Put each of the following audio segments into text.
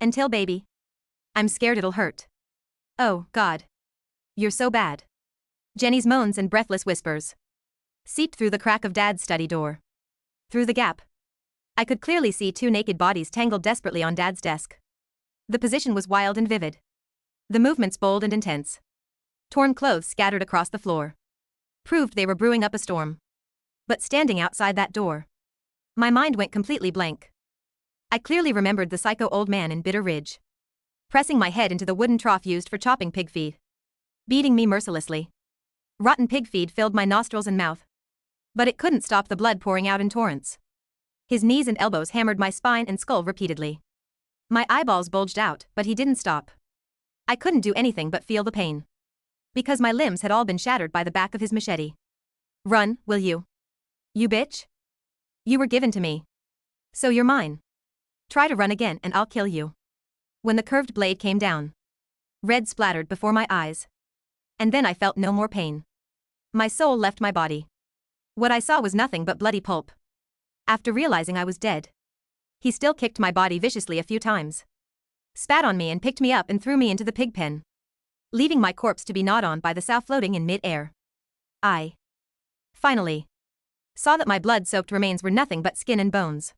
Until baby. I'm scared it'll hurt. Oh, God. You're so bad. Jenny's moans and breathless whispers seeped through the crack of Dad's study door. Through the gap, I could clearly see two naked bodies tangled desperately on Dad's desk. The position was wild and vivid. The movements bold and intense. Torn clothes scattered across the floor proved they were brewing up a storm. But standing outside that door, my mind went completely blank. I clearly remembered the psycho old man in Bitter Ridge, pressing my head into the wooden trough used for chopping pig feed, beating me mercilessly. Rotten pig feed filled my nostrils and mouth, but it couldn't stop the blood pouring out in torrents. His knees and elbows hammered my spine and skull repeatedly. My eyeballs bulged out, but he didn't stop. I couldn't do anything but feel the pain, because my limbs had all been shattered by the back of his machete. Run, will you? You bitch? You were given to me, so you're mine. Try to run again and I'll kill you. When the curved blade came down, red splattered before my eyes. And then I felt no more pain. My soul left my body. What I saw was nothing but bloody pulp. After realizing I was dead, he still kicked my body viciously a few times, spat on me and picked me up and threw me into the pig pen, leaving my corpse to be gnawed on by the sow floating in mid-air. I finally saw that my blood-soaked remains were nothing but skin and bones.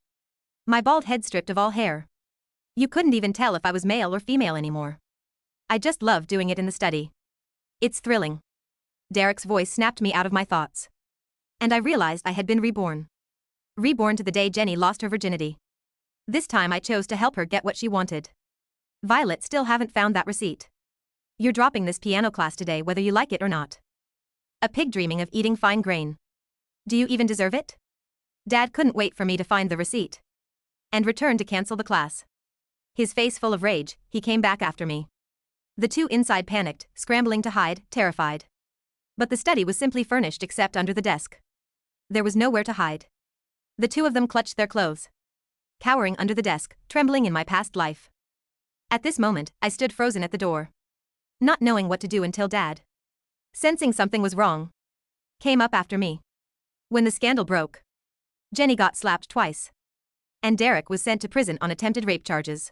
My bald head stripped of all hair. You couldn't even tell if I was male or female anymore. I just loved doing it in the study. It's thrilling. Derek's voice snapped me out of my thoughts. And I realized I had been reborn. Reborn to the day Jenny lost her virginity. This time I chose to help her get what she wanted. Violet, still haven't found that receipt. You're dropping this piano class today whether you like it or not. A pig dreaming of eating fine grain. Do you even deserve it? Dad couldn't wait for me to find the receipt and return to cancel the class. His face full of rage, he came back after me. The two inside panicked, scrambling to hide, terrified. But the study was simply furnished except under the desk. There was nowhere to hide. The two of them clutched their clothes, cowering under the desk, trembling in my past life. At this moment, I stood frozen at the door, not knowing what to do until Dad, sensing something was wrong, came up after me. When the scandal broke, Jenny got slapped twice, and Derek was sent to prison on attempted rape charges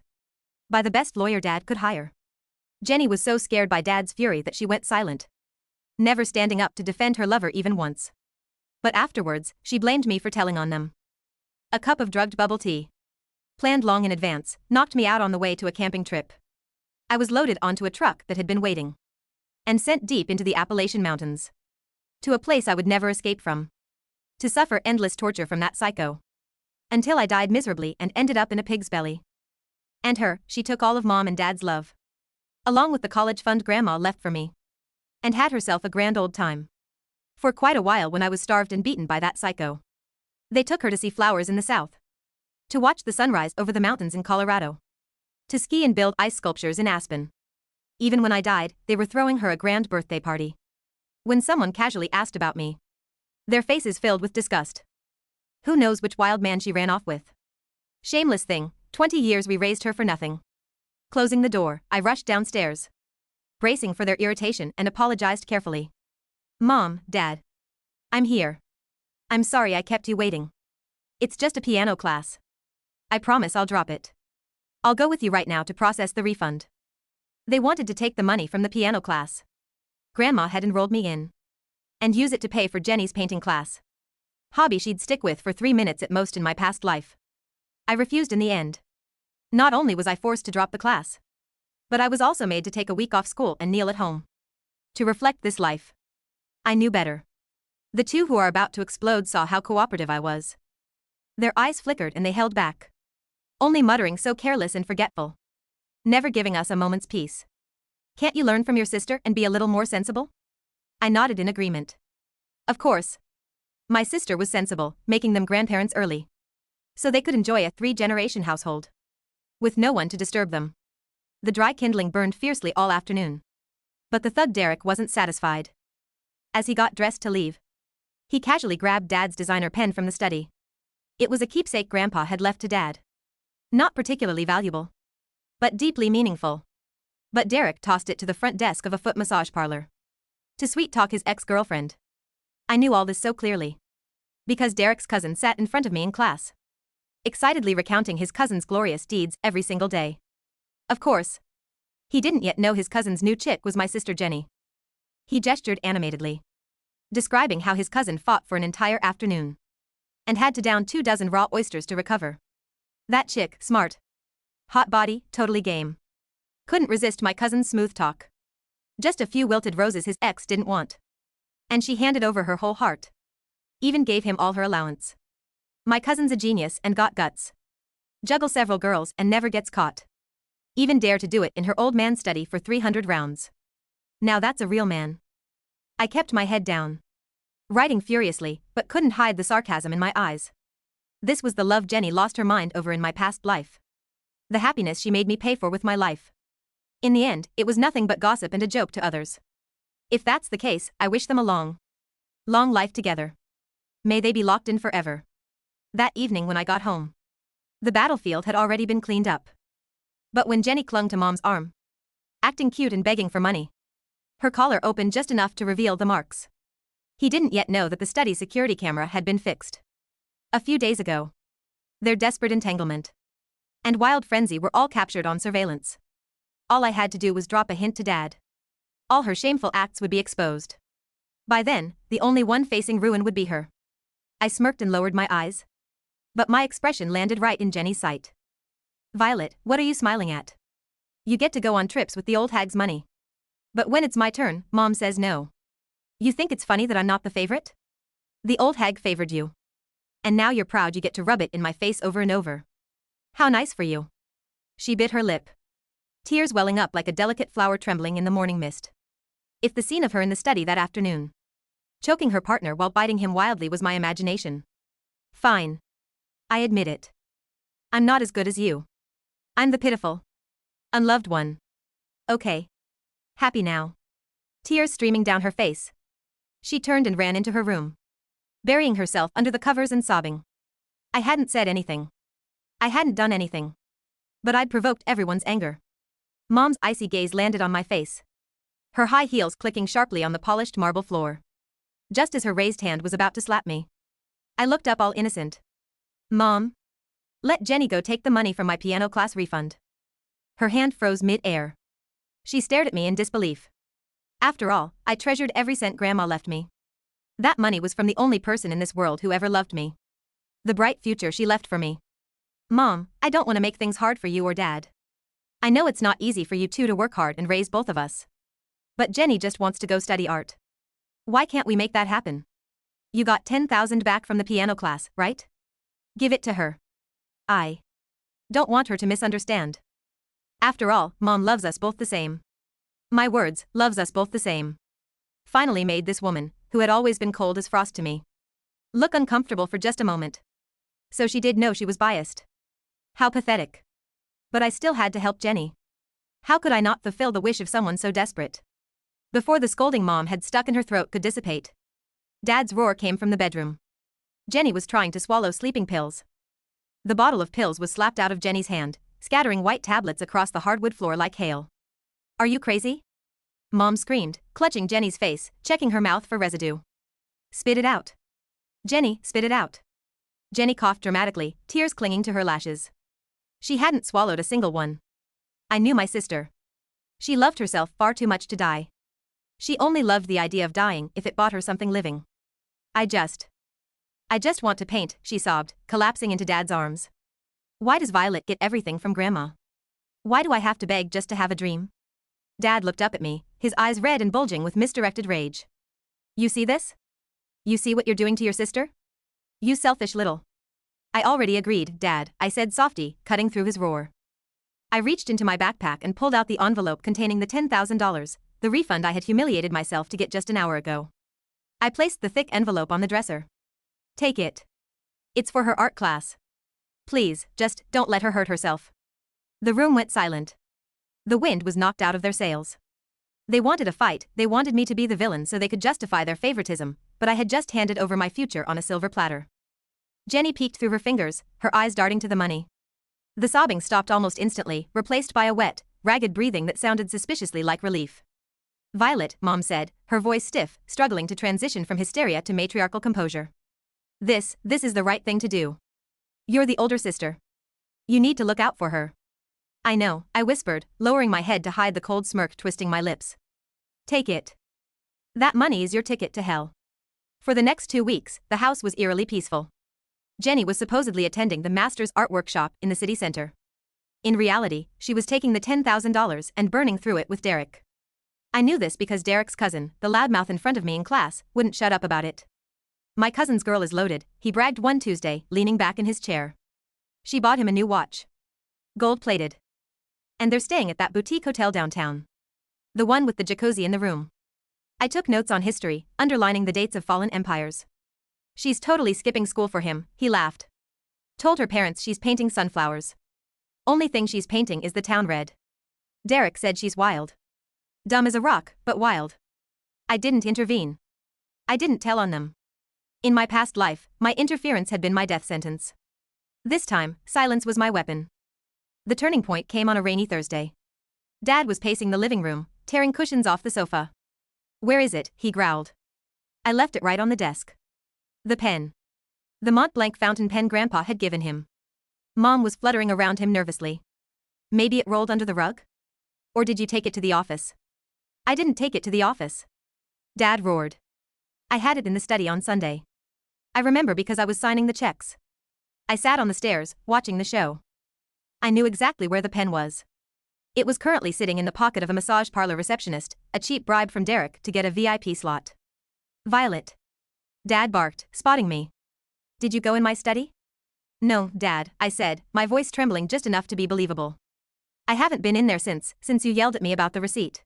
by the best lawyer Dad could hire. Jenny was so scared by Dad's fury that she went silent, never standing up to defend her lover even once. But afterwards, she blamed me for telling on them. A cup of drugged bubble tea, planned long in advance, knocked me out on the way to a camping trip. I was loaded onto a truck that had been waiting, and sent deep into the Appalachian Mountains, to a place I would never escape from, to suffer endless torture from that psycho, until I died miserably and ended up in a pig's belly. And her, she took all of Mom and Dad's love, along with the college fund Grandma left for me, and had herself a grand old time. For quite a while when I was starved and beaten by that psycho. They took her to see flowers in the south, to watch the sunrise over the mountains in Colorado, to ski and build ice sculptures in Aspen. Even when I died, they were throwing her a grand birthday party. When someone casually asked about me, their faces filled with disgust. Who knows which wild man she ran off with? Shameless thing, 20 years we raised her for nothing. Closing the door, I rushed downstairs, bracing for their irritation, and apologized carefully. Mom, Dad. I'm here. I'm sorry I kept you waiting. It's just a piano class. I promise I'll drop it. I'll go with you right now to process the refund. They wanted to take the money from the piano class Grandma had enrolled me in, and use it to pay for Jenny's painting class, hobby she'd stick with for 3 minutes at most in my past life. I refused in the end. Not only was I forced to drop the class, but I was also made to take a week off school and kneel at home to reflect this life. I knew better. The two who are about to explode saw how cooperative I was. Their eyes flickered and they held back, only muttering, so careless and forgetful, never giving us a moment's peace. Can't you learn from your sister and be a little more sensible? I nodded in agreement. Of course. My sister was sensible, making them grandparents early, so they could enjoy a 3-generation household, with no one to disturb them. The dry kindling burned fiercely all afternoon. But the thug Derek wasn't satisfied. As he got dressed to leave, he casually grabbed Dad's designer pen from the study. It was a keepsake Grandpa had left to Dad. Not particularly valuable, but deeply meaningful. But Derek tossed it to the front desk of a foot massage parlor to sweet-talk his ex-girlfriend. I knew all this so clearly, because Derek's cousin sat in front of me in class, excitedly recounting his cousin's glorious deeds every single day. Of course. He didn't yet know his cousin's new chick was my sister Jenny. He gestured animatedly, describing how his cousin fought for an entire afternoon and had to down 24 raw oysters to recover. That chick, smart. Hot body, totally game. Couldn't resist my cousin's smooth talk. Just a few wilted roses his ex didn't want. And she handed over her whole heart. Even gave him all her allowance. My cousin's a genius and got guts. Juggle several girls and never gets caught. Even dare to do it in her old man study for 300 rounds. Now that's a real man. I kept my head down, writing furiously, but couldn't hide the sarcasm in my eyes. This was the love Jenny lost her mind over in my past life. The happiness she made me pay for with my life. In the end, it was nothing but gossip and a joke to others. If that's the case, I wish them a long life together. May they be locked in forever. That evening when I got home, the battlefield had already been cleaned up. But when Jenny clung to Mom's arm, acting cute and begging for money, her collar opened just enough to reveal the marks. He didn't yet know that the study security camera had been fixed a few days ago. Their desperate entanglement and wild frenzy were all captured on surveillance. All I had to do was drop a hint to Dad. All her shameful acts would be exposed. By then, the only one facing ruin would be her. I smirked and lowered my eyes. But my expression landed right in Jenny's sight. Violet, what are you smiling at? You get to go on trips with the old hag's money. But when it's my turn, Mom says no. You think it's funny that I'm not the favorite? The old hag favored you. And now you're proud you get to rub it in my face over and over. How nice for you. She bit her lip, tears welling up like a delicate flower trembling in the morning mist. If the scene of her in the study that afternoon, choking her partner while biting him wildly, was my imagination. Fine. I admit it. I'm not as good as you. I'm the pitiful, unloved one. Okay. Happy now. Tears streaming down her face. She turned and ran into her room, burying herself under the covers and sobbing. I hadn't said anything. I hadn't done anything. But I'd provoked everyone's anger. Mom's icy gaze landed on my face, her high heels clicking sharply on the polished marble floor. Just as her raised hand was about to slap me, I looked up all innocent. Mom? Let Jenny go take the money from my piano class refund. Her hand froze mid-air. She stared at me in disbelief. After all, I treasured every cent Grandma left me. That money was from the only person in this world who ever loved me. The bright future she left for me. Mom, I don't want to make things hard for you or Dad. I know it's not easy for you two to work hard and raise both of us. But Jenny just wants to go study art. Why can't we make that happen? You got $10,000 back from the piano class, right? Give it to her. I don't want her to misunderstand. After all, Mom loves us both the same. My words, loves us both the same, finally made this woman, who had always been cold as frost to me, look uncomfortable for just a moment. So she did know she was biased. How pathetic. But I still had to help Jenny. How could I not fulfill the wish of someone so desperate? Before the scolding Mom had stuck in her throat could dissipate, Dad's roar came from the bedroom. Jenny was trying to swallow sleeping pills. The bottle of pills was slapped out of Jenny's hand, scattering white tablets across the hardwood floor like hail. Are you crazy? Mom screamed, clutching Jenny's face, checking her mouth for residue. Spit it out. Jenny, spit it out. Jenny coughed dramatically, tears clinging to her lashes. She hadn't swallowed a single one. I knew my sister. She loved herself far too much to die. She only loved the idea of dying if it bought her something living. I just want to paint, she sobbed, collapsing into Dad's arms. Why does Violet get everything from Grandma? Why do I have to beg just to have a dream? Dad looked up at me, his eyes red and bulging with misdirected rage. You see this? You see what you're doing to your sister? You selfish little. I already agreed, Dad, I said softly, cutting through his roar. I reached into my backpack and pulled out the envelope containing the $10,000, the refund I had humiliated myself to get just an hour ago. I placed the thick envelope on the dresser. Take it. It's for her art class. Please, just don't let her hurt herself. The room went silent. The wind was knocked out of their sails. They wanted a fight, they wanted me to be the villain so they could justify their favoritism, but I had just handed over my future on a silver platter. Jenny peeked through her fingers, her eyes darting to the money. The sobbing stopped almost instantly, replaced by a wet, ragged breathing that sounded suspiciously like relief. Violet, Mom said, her voice stiff, struggling to transition from hysteria to matriarchal composure. This is the right thing to do. You're the older sister. You need to look out for her. I know, I whispered, lowering my head to hide the cold smirk twisting my lips. Take it. That money is your ticket to hell. For the next 2 weeks, the house was eerily peaceful. Jenny was supposedly attending the master's art workshop in the city center. In reality, she was taking the $10,000 and burning through it with Derek. I knew this because Derek's cousin, the loudmouth in front of me in class, wouldn't shut up about it. My cousin's girl is loaded, he bragged one Tuesday, leaning back in his chair. She bought him a new watch. Gold-plated. And they're staying at that boutique hotel downtown. The one with the jacuzzi in the room. I took notes on history, underlining the dates of fallen empires. She's totally skipping school for him, he laughed. Told her parents she's painting sunflowers. Only thing she's painting is the town red. Derek said she's wild. Dumb as a rock, but wild. I didn't intervene. I didn't tell on them. In my past life, my interference had been my death sentence. This time, silence was my weapon. The turning point came on a rainy Thursday. Dad was pacing the living room, tearing cushions off the sofa. Where is it? He growled. I left it right on the desk. The pen. The Mont Blanc fountain pen Grandpa had given him. Mom was fluttering around him nervously. Maybe it rolled under the rug? Or did you take it to the office? I didn't take it to the office. Dad roared. I had it in the study on Sunday. I remember because I was signing the checks. I sat on the stairs, watching the show. I knew exactly where the pen was. It was currently sitting in the pocket of a massage parlor receptionist, a cheap bribe from Derek to get a VIP slot. Violet. Dad barked, spotting me. Did you go in my study? No, Dad, I said, my voice trembling just enough to be believable. I haven't been in there since you yelled at me about the receipt.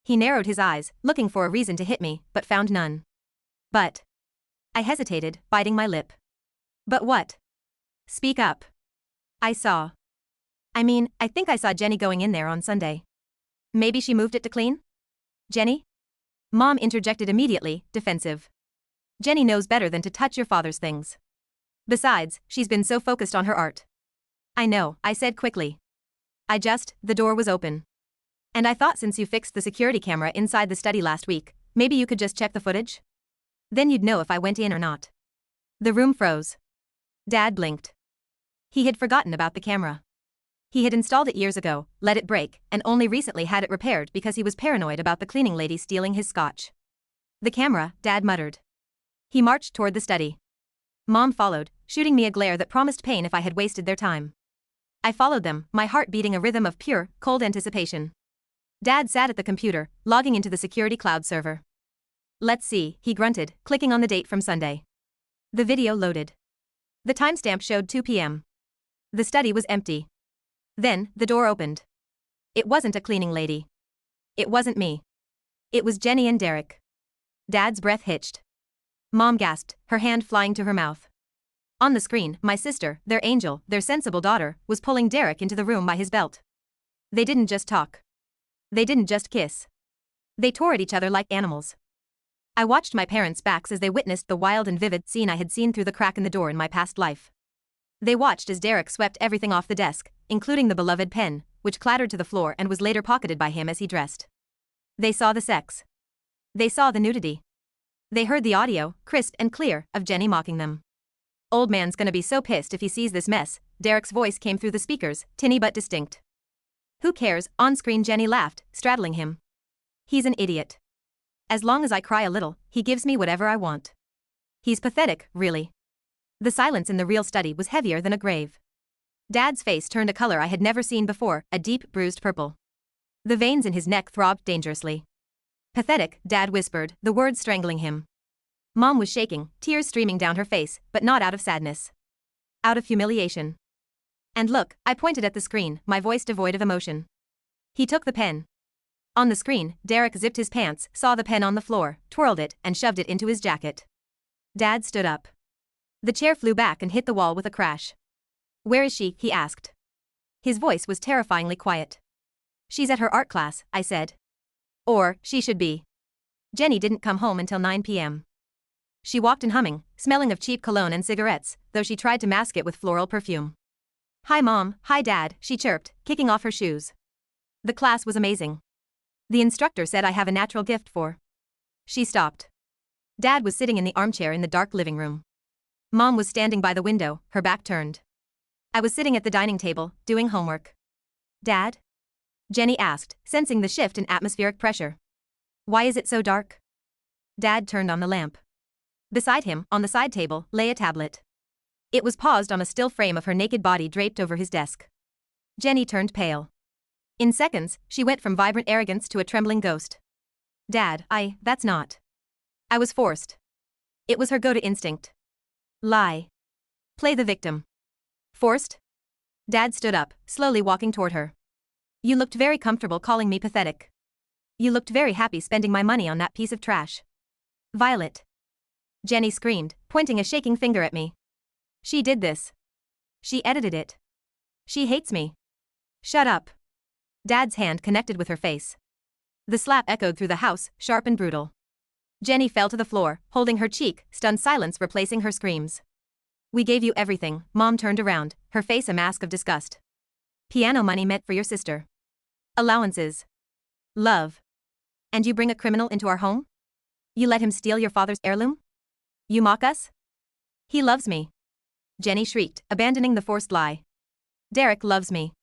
He narrowed his eyes, looking for a reason to hit me, but found none. But. I hesitated, biting my lip. But what? Speak up. I think I saw Jenny going in there on Sunday. Maybe she moved it to clean? Jenny? Mom interjected immediately, defensive. Jenny knows better than to touch your father's things. Besides, she's been so focused on her art. I know, I said quickly. The door was open. And I thought since you fixed the security camera inside the study last week, maybe you could just check the footage? Then you'd know if I went in or not. The room froze. Dad blinked. He had forgotten about the camera. He had installed it years ago, let it break, and only recently had it repaired because he was paranoid about the cleaning lady stealing his scotch. The camera, Dad muttered. He marched toward the study. Mom followed, shooting me a glare that promised pain if I had wasted their time. I followed them, my heart beating a rhythm of pure, cold anticipation. Dad sat at the computer, logging into the security cloud server. Let's see, he grunted, clicking on the date from Sunday. The video loaded. The timestamp showed 2 p.m. The study was empty. Then, the door opened. It wasn't a cleaning lady. It wasn't me. It was Jenny and Derek. Dad's breath hitched. Mom gasped, her hand flying to her mouth. On the screen, my sister, their angel, their sensible daughter, was pulling Derek into the room by his belt. They didn't just talk. They didn't just kiss. They tore at each other like animals. I watched my parents' backs as they witnessed the wild and vivid scene I had seen through the crack in the door in my past life. They watched as Derek swept everything off the desk, including the beloved pen, which clattered to the floor and was later pocketed by him as he dressed. They saw the sex. They saw the nudity. They heard the audio, crisp and clear, of Jenny mocking them. Old man's gonna be so pissed if he sees this mess, Derek's voice came through the speakers, tinny but distinct. Who cares? On-screen Jenny laughed, straddling him. He's an idiot. As long as I cry a little, he gives me whatever I want. He's pathetic, really. The silence in the real study was heavier than a grave. Dad's face turned a color I had never seen before, a deep, bruised purple. The veins in his neck throbbed dangerously. Pathetic, Dad whispered, the words strangling him. Mom was shaking, tears streaming down her face, but not out of sadness. Out of humiliation. And look, I pointed at the screen, my voice devoid of emotion. He took the pen. On the screen, Derek zipped his pants, saw the pen on the floor, twirled it, and shoved it into his jacket. Dad stood up. The chair flew back and hit the wall with a crash. Where is she? He asked. His voice was terrifyingly quiet. She's at her art class, I said. Or, she should be. Jenny didn't come home until 9 p.m. She walked in humming, smelling of cheap cologne and cigarettes, though she tried to mask it with floral perfume. Hi Mom, hi Dad, she chirped, kicking off her shoes. The class was amazing. The instructor said I have a natural gift for. She stopped. Dad was sitting in the armchair in the dark living room. Mom was standing by the window, her back turned. I was sitting at the dining table, doing homework. Dad? Jenny asked, sensing the shift in atmospheric pressure. Why is it so dark? Dad turned on the lamp. Beside him, on the side table, lay a tablet. It was paused on a still frame of her naked body draped over his desk. Jenny turned pale. In seconds, she went from vibrant arrogance to a trembling ghost. Dad, that's not. I was forced. It was her go-to instinct. Lie. Play the victim. Forced? Dad stood up, slowly walking toward her. You looked very comfortable calling me pathetic. You looked very happy spending my money on that piece of trash. Violet. Jenny screamed, pointing a shaking finger at me. She did this. She edited it. She hates me. Shut up. Dad's hand connected with her face. The slap echoed through the house, sharp and brutal. Jenny fell to the floor, holding her cheek, stunned silence replacing her screams. We gave you everything. Mom turned around, her face a mask of disgust. Piano money meant for your sister. Allowances. Love. And you bring a criminal into our home? You let him steal your father's heirloom? You mock us? He loves me. Jenny shrieked, abandoning the forced lie. Derek loves me.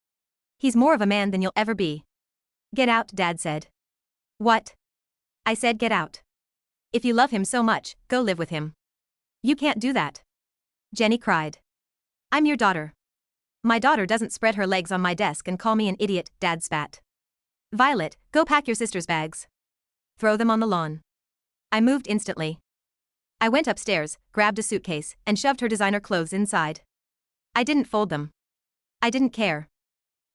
He's more of a man than you'll ever be. Get out, Dad said. What? I said get out. If you love him so much, go live with him. You can't do that. Jenny cried. I'm your daughter. My daughter doesn't spread her legs on my desk and call me an idiot, Dad spat. Violet, go pack your sister's bags. Throw them on the lawn. I moved instantly. I went upstairs, grabbed a suitcase, and shoved her designer clothes inside. I didn't fold them. I didn't care.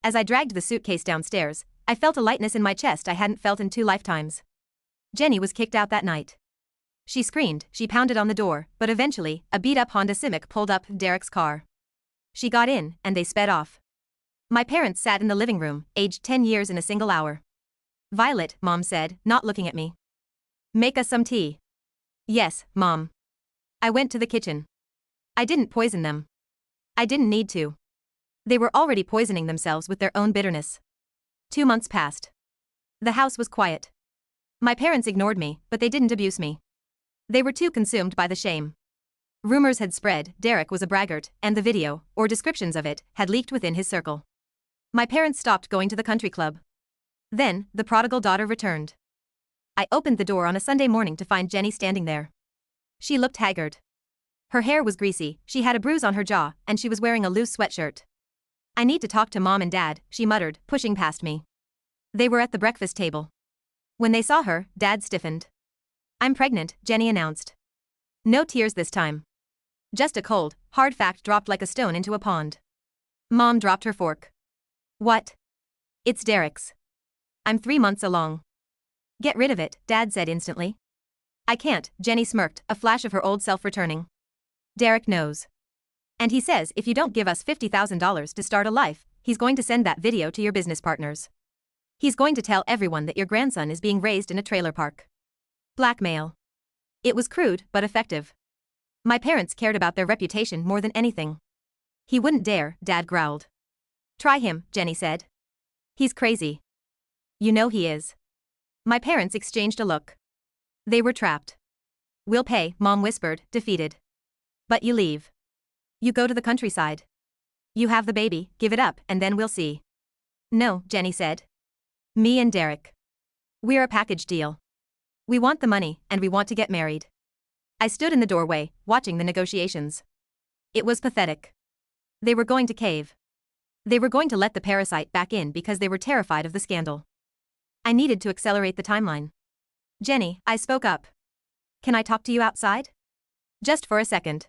As I dragged the suitcase downstairs, I felt a lightness in my chest I hadn't felt in 2 lifetimes. Jenny was kicked out that night. She screamed, she pounded on the door, but eventually, a beat-up Honda Civic pulled up Derek's car. She got in, and they sped off. My parents sat in the living room, aged 10 years in a single hour. Violet, Mom said, not looking at me. Make us some tea. Yes, Mom. I went to the kitchen. I didn't poison them. I didn't need to. They were already poisoning themselves with their own bitterness. 2 months passed. The house was quiet. My parents ignored me, but they didn't abuse me. They were too consumed by the shame. Rumors had spread, Derek was a braggart, and the video, or descriptions of it, had leaked within his circle. My parents stopped going to the country club. Then, the prodigal daughter returned. I opened the door on a Sunday morning to find Jenny standing there. She looked haggard. Her hair was greasy, she had a bruise on her jaw, and she was wearing a loose sweatshirt. I need to talk to Mom and Dad, she muttered, pushing past me. They were at the breakfast table. When they saw her, Dad stiffened. I'm pregnant, Jenny announced. No tears this time. Just a cold, hard fact dropped like a stone into a pond. Mom dropped her fork. What? It's Derek's. I'm 3 months along. Get rid of it, Dad said instantly. I can't, Jenny smirked, a flash of her old self returning. Derek knows. And he says if you don't give us $50,000 to start a life, he's going to send that video to your business partners. He's going to tell everyone that your grandson is being raised in a trailer park. Blackmail. It was crude, but effective. My parents cared about their reputation more than anything. He wouldn't dare, Dad growled. Try him, Jenny said. He's crazy. You know he is. My parents exchanged a look. They were trapped. We'll pay, Mom whispered, defeated. But you leave. You go to the countryside. You have the baby, give it up, and then we'll see. No, Jenny said. Me and Derek. We're a package deal. We want the money, and we want to get married. I stood in the doorway, watching the negotiations. It was pathetic. They were going to cave. They were going to let the parasite back in because they were terrified of the scandal. I needed to accelerate the timeline. Jenny, I spoke up. Can I talk to you outside? Just for a second.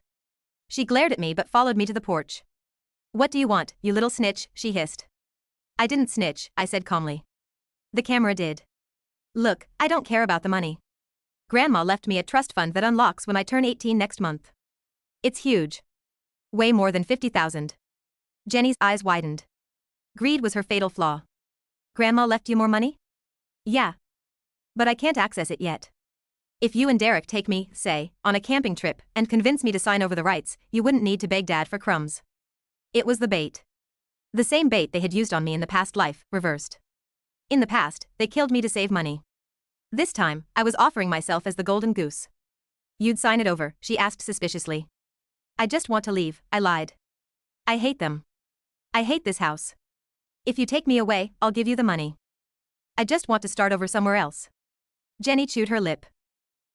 She glared at me but followed me to the porch. What do you want, you little snitch, she hissed. I didn't snitch, I said calmly. The camera did. Look, I don't care about the money. Grandma left me a trust fund that unlocks when I turn 18 next month. It's huge. Way more than 50,000. Jenny's eyes widened. Greed was her fatal flaw. Grandma left you more money? Yeah. But I can't access it yet. If you and Derek take me, say, on a camping trip, and convince me to sign over the rights, you wouldn't need to beg Dad for crumbs. It was the bait. The same bait they had used on me in the past life, reversed. In the past, they killed me to save money. This time, I was offering myself as the golden goose. You'd sign it over, she asked suspiciously. I just want to leave, I lied. I hate them. I hate this house. If you take me away, I'll give you the money. I just want to start over somewhere else. Jenny chewed her lip.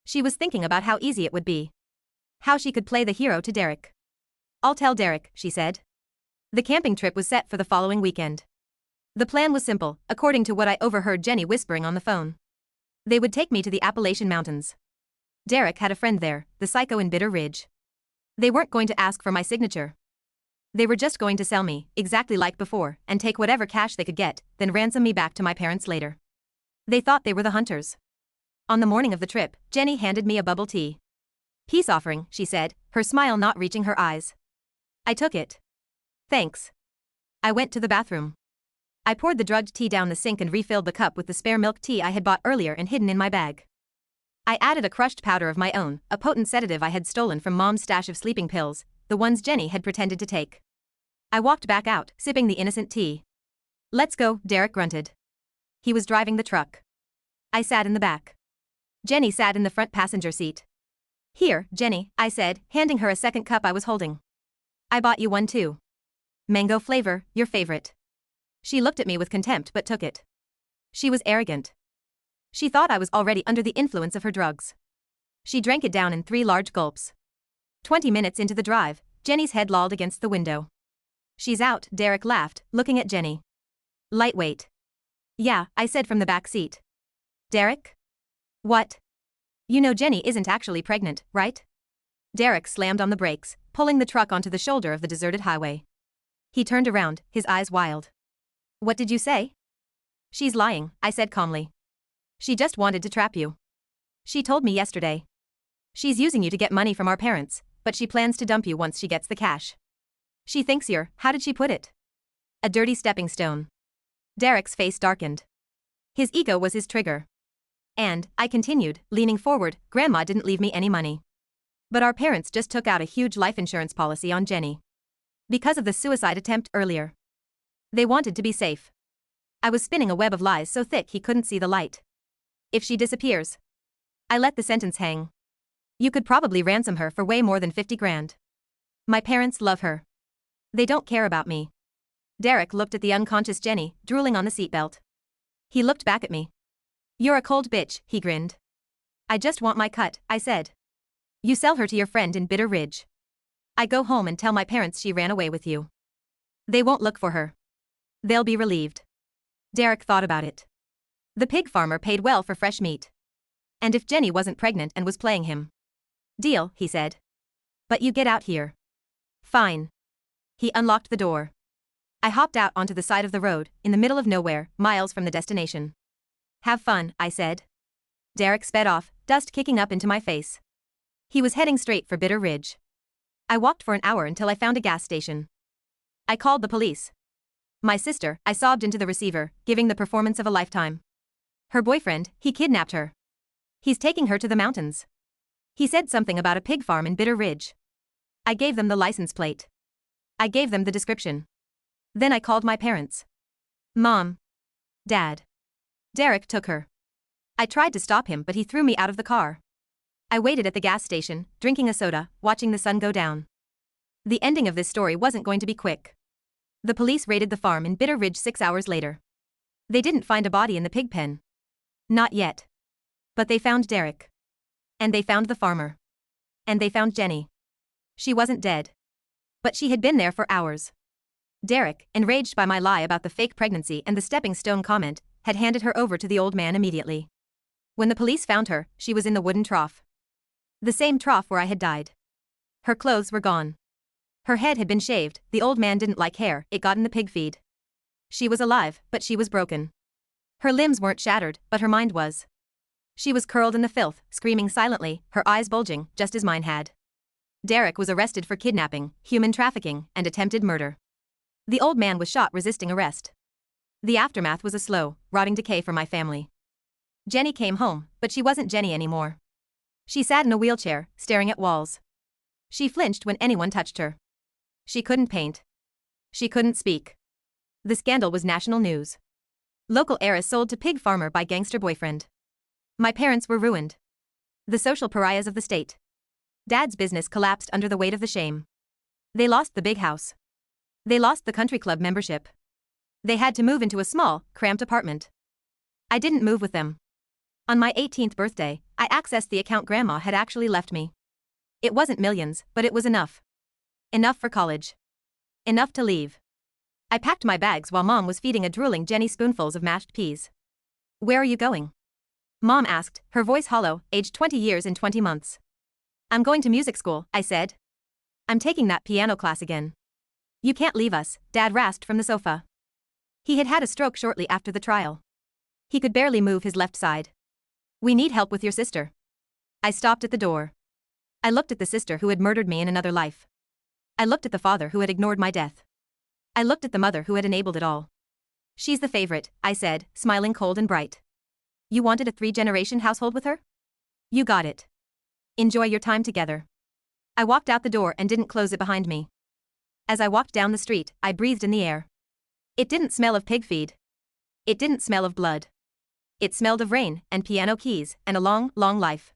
She was thinking about how easy it would be. How she could play the hero to Derek. I'll tell Derek, she said. The camping trip was set for the following weekend. The plan was simple, according to what I overheard Jenny whispering on the phone. They would take me to the Appalachian Mountains. Derek had a friend there, the psycho in Bitter Ridge. They weren't going to ask for my signature. They were just going to sell me, exactly like before, and take whatever cash they could get, then ransom me back to my parents later. They thought they were the hunters. On the morning of the trip, Jenny handed me a bubble tea. Peace offering, she said, her smile not reaching her eyes. I took it. Thanks. I went to the bathroom. I poured the drugged tea down the sink and refilled the cup with the spare milk tea I had bought earlier and hidden in my bag. I added a crushed powder of my own, a potent sedative I had stolen from Mom's stash of sleeping pills, the ones Jenny had pretended to take. I walked back out, sipping the innocent tea. Let's go, Derek grunted. He was driving the truck. I sat in the back. Jenny sat in the front passenger seat. Here, Jenny, I said, handing her a second cup I was holding. I bought you one too. Mango flavor, your favorite. She looked at me with contempt but took it. She was arrogant. She thought I was already under the influence of her drugs. She drank it down in 3 large gulps. 20 minutes into the drive, Jenny's head lolled against the window. She's out, Derek laughed, looking at Jenny. Lightweight. Yeah, I said from the back seat. Derek? What? You know Jenny isn't actually pregnant, right? Derek slammed on the brakes, pulling the truck onto the shoulder of the deserted highway. He turned around, his eyes wild. What did you say? She's lying, I said calmly. She just wanted to trap you. She told me yesterday. She's using you to get money from our parents, but she plans to dump you once she gets the cash. She thinks you're, how did she put it? A dirty stepping stone. Derek's face darkened. His ego was his trigger. And, I continued, leaning forward, Grandma didn't leave me any money. But our parents just took out a huge life insurance policy on Jenny. Because of the suicide attempt earlier. They wanted to be safe. I was spinning a web of lies so thick he couldn't see the light. If she disappears. I let the sentence hang. You could probably ransom her for way more than 50 grand. My parents love her. They don't care about me. Derek looked at the unconscious Jenny, drooling on the seatbelt. He looked back at me. You're a cold bitch, he grinned. I just want my cut, I said. You sell her to your friend in Bitter Ridge. I go home and tell my parents she ran away with you. They won't look for her. They'll be relieved. Derek thought about it. The pig farmer paid well for fresh meat. And if Jenny wasn't pregnant and was playing him. Deal, he said. But you get out here. Fine. He unlocked the door. I hopped out onto the side of the road, in the middle of nowhere, miles from the destination. Have fun, I said. Derek sped off, dust kicking up into my face. He was heading straight for Bitter Ridge. I walked for an hour until I found a gas station. I called the police. My sister, I sobbed into the receiver, giving the performance of a lifetime. Her boyfriend, he kidnapped her. He's taking her to the mountains. He said something about a pig farm in Bitter Ridge. I gave them the license plate. I gave them the description. Then I called my parents. Mom. Dad. Derek took her. I tried to stop him but he threw me out of the car. I waited at the gas station, drinking a soda, watching the sun go down. The ending of this story wasn't going to be quick. The police raided the farm in Bitter Ridge 6 hours later. They didn't find a body in the pig pen. Not yet. But they found Derek. And they found the farmer. And they found Jenny. She wasn't dead. But she had been there for hours. Derek, enraged by my lie about the fake pregnancy and the stepping stone comment, had handed her over to the old man immediately. When the police found her, she was in the wooden trough. The same trough where I had died. Her clothes were gone. Her head had been shaved, the old man didn't like hair, it got in the pig feed. She was alive, but she was broken. Her limbs weren't shattered, but her mind was. She was curled in the filth, screaming silently, her eyes bulging, just as mine had. Derek was arrested for kidnapping, human trafficking, and attempted murder. The old man was shot resisting arrest. The aftermath was a slow, rotting decay for my family. Jenny came home, but she wasn't Jenny anymore. She sat in a wheelchair, staring at walls. She flinched when anyone touched her. She couldn't paint. She couldn't speak. The scandal was national news. Local heiress sold to pig farmer by gangster boyfriend. My parents were ruined. The social pariahs of the state. Dad's business collapsed under the weight of the shame. They lost the big house. They lost the country club membership. They had to move into a small, cramped apartment. I didn't move with them. On my 18th birthday, I accessed the account Grandma had actually left me. It wasn't millions, but it was enough. Enough for college. Enough to leave. I packed my bags while Mom was feeding a drooling Jenny spoonfuls of mashed peas. Where are you going? Mom asked, her voice hollow, aged 20 years and 20 months. I'm going to music school, I said. I'm taking that piano class again. You can't leave us, Dad rasped from the sofa. He had had a stroke shortly after the trial. He could barely move his left side. We need help with your sister. I stopped at the door. I looked at the sister who had murdered me in another life. I looked at the father who had ignored my death. I looked at the mother who had enabled it all. She's the favorite, I said, smiling cold and bright. You wanted a 3-generation household with her? You got it. Enjoy your time together. I walked out the door and didn't close it behind me. As I walked down the street, I breathed in the air. It didn't smell of pig feed. It didn't smell of blood. It smelled of rain, and piano keys, and a long, long life.